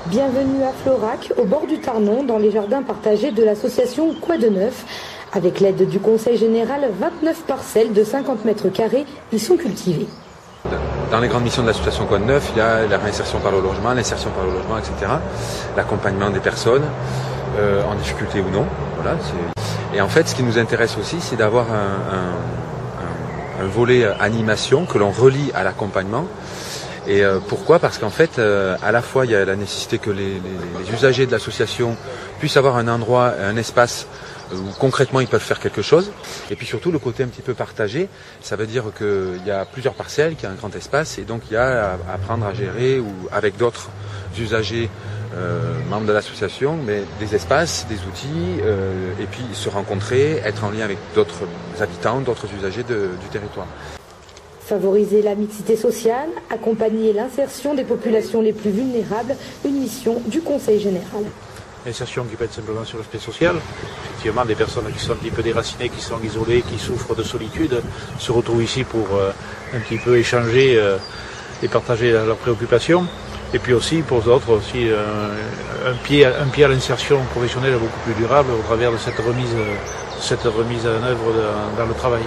Bienvenue à Florac, au bord du Tarnon, dans les jardins partagés de l'association Quoi de Neuf. Avec l'aide du Conseil général, 29 parcelles de 50 mètres carrés y sont cultivées. Dans les grandes missions de l'association Quoi de Neuf, il y a la réinsertion par le logement, l'insertion par le logement, etc. L'accompagnement des personnes, en difficulté ou non. Voilà, et en fait, ce qui nous intéresse aussi, c'est d'avoir un volet animation que l'on relie à l'accompagnement. Et pourquoi ? Parce qu'en fait, à la fois, il y a la nécessité que les usagers de l'association puissent avoir un endroit, un espace où concrètement ils peuvent faire quelque chose. Et puis surtout, le côté un petit peu partagé, ça veut dire qu'il y a plusieurs parcelles, qu'il y a un grand espace, et donc il y a à apprendre à gérer ou avec d'autres usagers, membres de l'association, mais des espaces, des outils, et puis se rencontrer, être en lien avec d'autres habitants, d'autres usagers du territoire. Favoriser la mixité sociale, accompagner l'insertion des populations les plus vulnérables, une mission du Conseil général. L'insertion qui peut être simplement sur l'aspect social. Effectivement, des personnes qui sont un petit peu déracinées, qui sont isolées, qui souffrent de solitude, se retrouvent ici pour un petit peu échanger et partager leurs préoccupations. Et puis aussi, pour d'autres, aussi un pied à l'insertion professionnelle beaucoup plus durable au travers de cette remise en œuvre dans le travail.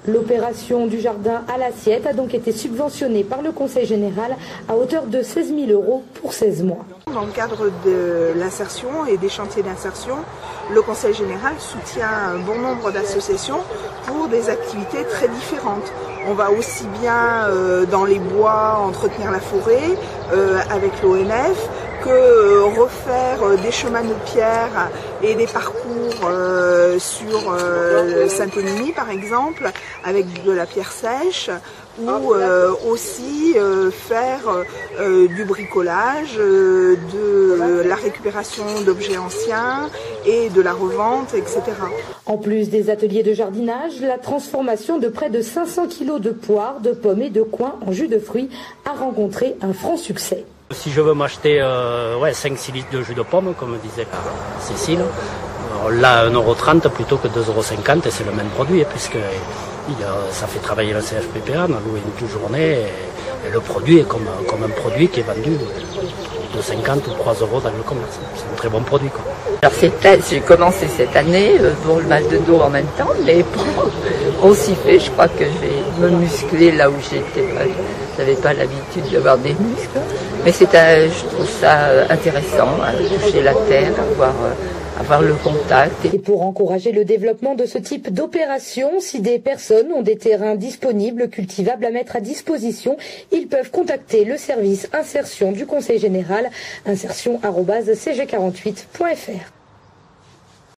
L'opération du jardin à l'assiette a donc été subventionnée par le Conseil général à hauteur de 16 000 € pour 16 mois. Dans le cadre de l'insertion et des chantiers d'insertion, le Conseil général soutient un bon nombre d'associations pour des activités très différentes. On va aussi bien dans les bois entretenir la forêt avec l'ONF que refaire des chemins de pierre et des parcours sur Saint-Émile par exemple avec de la pierre sèche ou aussi faire du bricolage, de la récupération d'objets anciens et de la revente, etc. En plus des ateliers de jardinage, la transformation de près de 500 kg de poires, de pommes et de coings en jus de fruits a rencontré un franc succès. Si je veux m'acheter 5-6 litres de jus de pomme, comme disait Cécile, là à 1,30 € plutôt que 2,50 € et c'est le même produit puisque ça fait travailler le CFPPA, on a loué une journée et le produit est comme un produit qui est vendu 2,50 ou 3 € dans le commerce. C'est un très bon produit, quoi. Alors j'ai commencé cette année pour le mal de dos en même temps, mais aussi fait, je crois que je vais me muscler là où j'avais pas l'habitude d'avoir des muscles. Mais je trouve ça intéressant, toucher la terre, avoir le contact. Et pour encourager le développement de ce type d'opération, si des personnes ont des terrains disponibles, cultivables à mettre à disposition, ils peuvent contacter le service insertion du Conseil général, insertion@cg48.fr.